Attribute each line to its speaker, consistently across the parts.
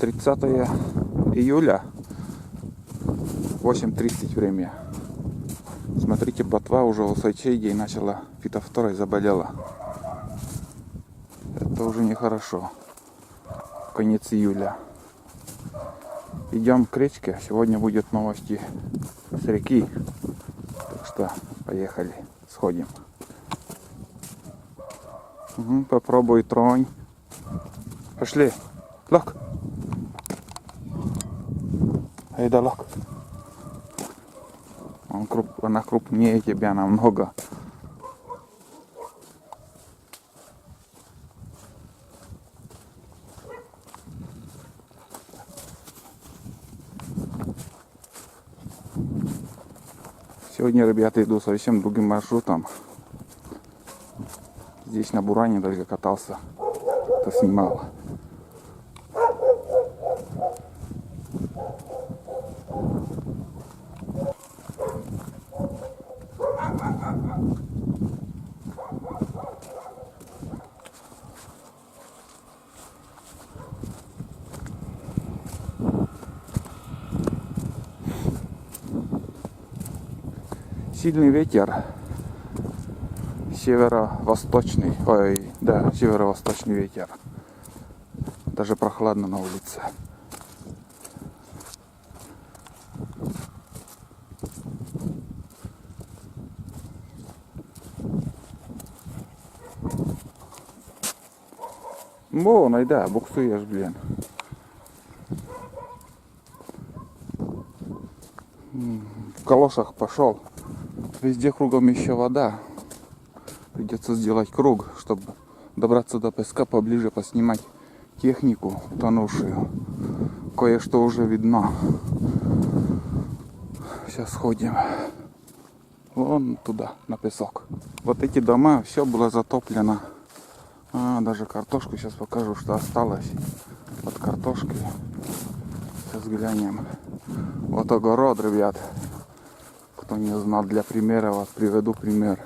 Speaker 1: 30 июля, 8:30 время. Смотрите, ботва уже у соседей начала фитофторой заболела. Это уже нехорошо. Конец июля. Идем к речке. Сегодня будет новости с реки. Так что поехали, сходим. Попробуй тронь. Пошли. Лок. Айда, лок. Она крупнее тебя намного. Сегодня, ребята, иду совсем другим маршрутом. Здесь на Буране только катался, это снимал. Сильный ветер, северо-восточный, северо-восточный ветер. Даже прохладно на улице. Вон, айда, буксуешь, блин. В калошах пошел. Везде кругом еще вода. Придется сделать круг, чтобы добраться до песка поближе, поснимать технику утонувшую. Кое-что уже видно. Сейчас сходим. Вон туда, на песок. Вот эти дома, все было затоплено. Даже картошку сейчас покажу, что осталось под картошкой. Сейчас глянем. Вот огород, ребят. Кто не знал, для примера, вот приведу пример.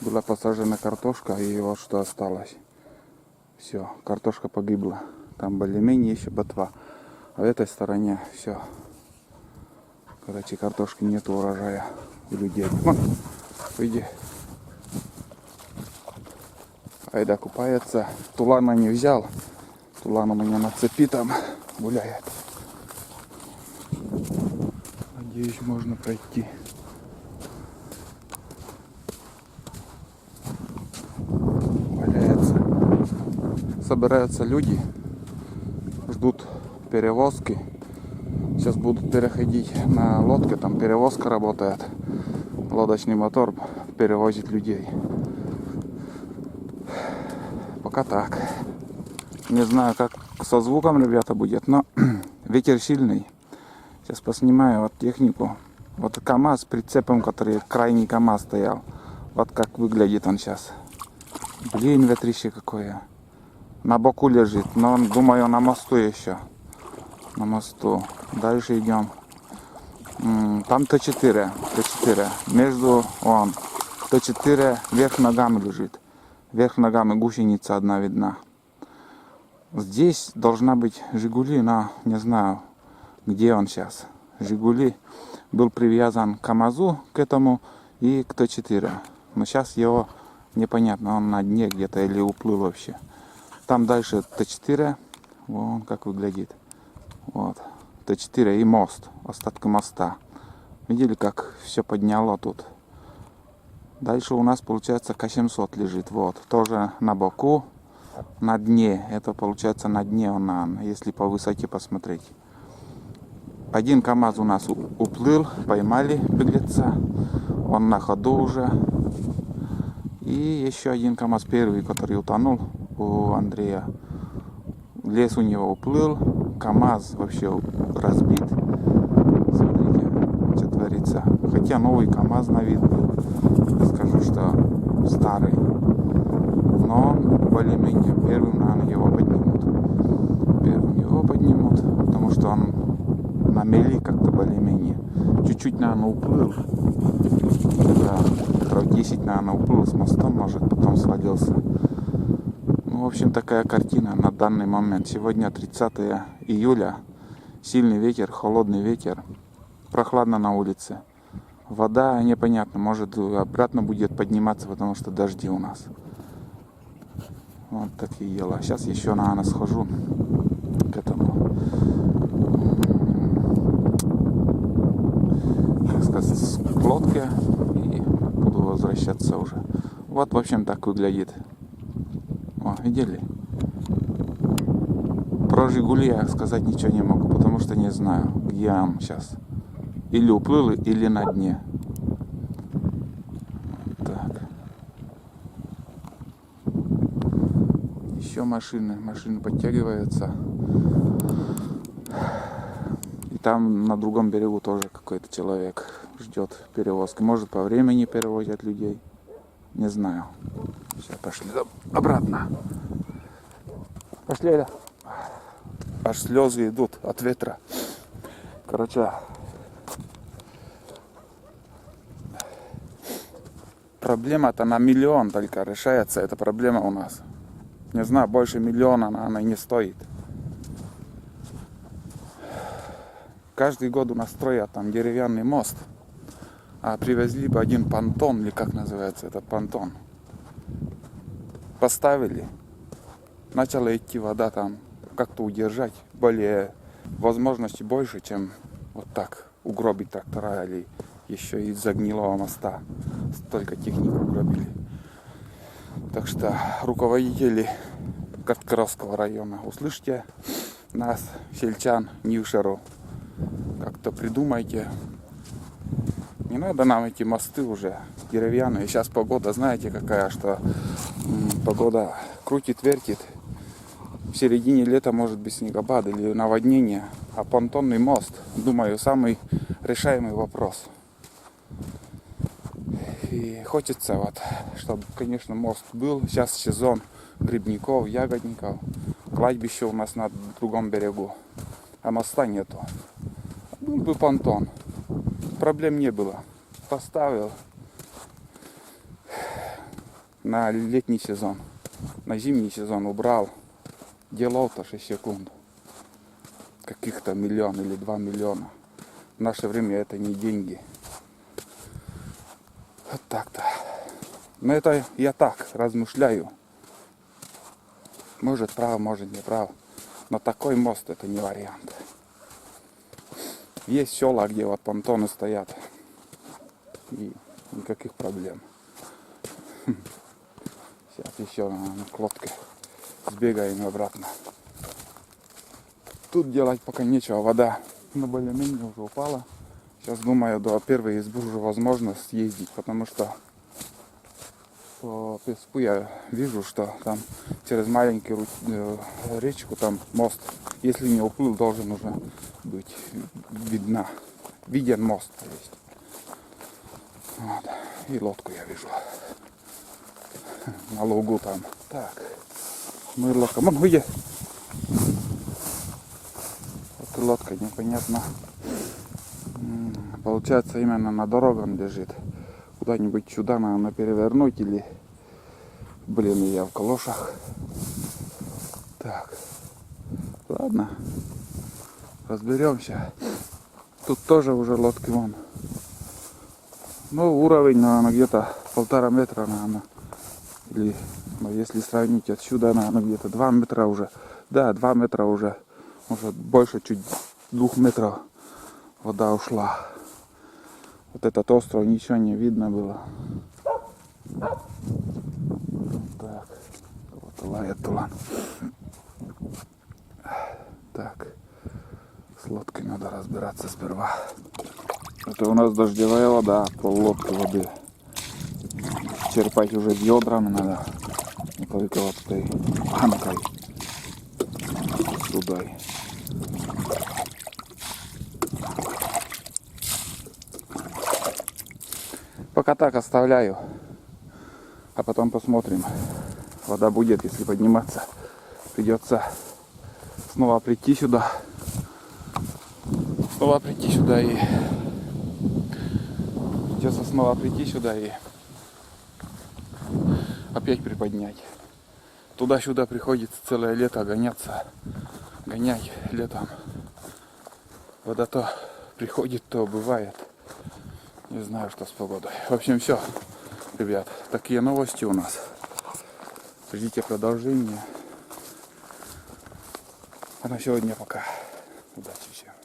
Speaker 1: Была посажена картошка, и вот что осталось. Все, картошка погибла. Там более-менее еще ботва. А в этой стороне все. Короче, картошки нет урожая у людей. Вон, иди. Айда купается. Тулана не взял. Тулан у меня на цепи там гуляет. Надеюсь, можно пройти. Валяется. Собираются люди. Ждут перевозки. Сейчас будут переходить на лодке. Там перевозка работает. Лодочный мотор перевозит людей. Пока так. Не знаю, как со звуком, ребята, будет, но ветер сильный. Сейчас поснимаю вот технику. Вот КамАЗ с прицепом, который крайний КамАЗ стоял. Вот как выглядит он сейчас. Блин, ветрище какое. На боку лежит, но думаю, на мосту еще. На мосту. Дальше идем. Там Т4. Между Т4 вверх ногами лежит. Вверх ногами гусеница одна видна. Здесь должна быть Жигули, но не знаю, где он сейчас. Жигули был привязан к КамАЗу, к этому и к Т4. Но сейчас его непонятно, он на дне где-то или уплыл вообще. Там дальше Т4, вон как выглядит. Вот, Т4 и мост, остатки моста. Видели, как все подняло тут? Дальше у нас получается К700 лежит, вот, тоже на боку, на дне, это получается на дне он, если по высоте посмотреть. Один КамАЗ у нас уплыл, поймали беглеца, он на ходу уже. И еще один КамАЗ первый, который утонул у Андрея. Лес у него уплыл, КамАЗ вообще разбит. Смотрите, что творится. Хотя новый КамАЗ на вид был. Скажу, что старый. Но более-менее первым, наверное, его поднимут. Потому что он на мели как-то более-менее. Чуть-чуть, наверное, уплыл. Да, метров 10, наверное, уплыл с мостом, может, потом свалился. Ну, Ну, в общем, такая картина на данный момент. Сегодня 30 июля. Сильный ветер, холодный ветер. Прохладно на улице. Вода непонятно, может обратно будет подниматься, потому что дожди у нас. Вот такие дела. Сейчас еще, наверное, схожу к этому, как сказать, к лодке и буду возвращаться уже. Вот, в общем, так выглядит. О, видели? Про Жигули я сказать ничего не могу, потому что не знаю, где он сейчас. Или уплыл, или на дне. Так. Еще машины подтягиваются. И там на другом берегу тоже какой-то человек ждет перевозки. Может, по времени перевозят людей. Не знаю. Сейчас пошли обратно. Пошли, да. Аж слезы идут от ветра. Короче, проблема-то на миллион только решается. Эта проблема у нас. Не знаю, больше миллиона она не стоит. Каждый год у нас строят там деревянный мост. А привезли бы один понтон, или как называется этот понтон. Поставили. Начала идти вода там. Как-то удержать. Более возможности больше, чем вот так угробить трактора или еще из-за гнилого моста. Столько техник угробили. Так что руководители Каткаровского района, услышьте нас, сельчан, Нившеру. Как-то придумайте. Не надо нам эти мосты уже деревянные. Сейчас погода, знаете, какая, что погода крутит-вертит. В середине лета может быть снегопад или наводнение. А понтонный мост, думаю, самый решаемый вопрос. И хочется вот, чтобы, конечно, мост был. Сейчас сезон грибников, ягодников. Кладбище у нас на другом берегу. А моста нету. Был бы понтон. Проблем не было. Поставил на летний сезон. На зимний сезон убрал. Делал-то 6 секунд. Каких-то 1 миллион или 2 миллиона. В наше время это не деньги. Вот так-то. Но это я так размышляю. Может прав, может не прав. Но такой мост это не вариант. Есть села, где вот понтоны стоят. И никаких проблем. Сейчас еще на лодке сбегаем обратно. Тут делать пока нечего. Вода более-менее уже упала. Сейчас думаю, до первой избы уже возможно съездить, потому что по песку я вижу, что там через маленькую речку там мост, если не уплыл, должен уже быть виден мост. То есть. Вот. И лодку я вижу на лугу там. Так, мы лодка, вон где? Вот лодка непонятно. Получается, именно на дорогам лежит. Куда-нибудь сюда надо перевернуть или... Блин, я в калошах. Так. Ладно. Разберемся. Тут тоже уже лодки вон. Ну, уровень, наверное, где-то 1,5 метра, наверное. Или, ну, если сравнить отсюда, наверное, где-то 2 метра уже. Да, 2 метра уже. Может, больше, чуть 2 метров вода ушла. Вот этот остров ничего не видно было. Так, вот лает тулан. Так, с лодкой надо разбираться сперва. Это у нас дождевая вода, пол-лодки воды. Черпать уже ведрами надо. Не только вот этой банкой. Сюда. Пока так оставляю, а потом посмотрим. Вода будет, если подниматься. Придется снова прийти сюда. Придется снова прийти сюда и опять приподнять. Туда-сюда приходится целое лето гоняться. Гоняй летом. Вода то приходит, то бывает. Не знаю, что с погодой. В общем, все, ребят. Такие новости у нас. Ждите продолжения. А на сегодня пока. Удачи всем.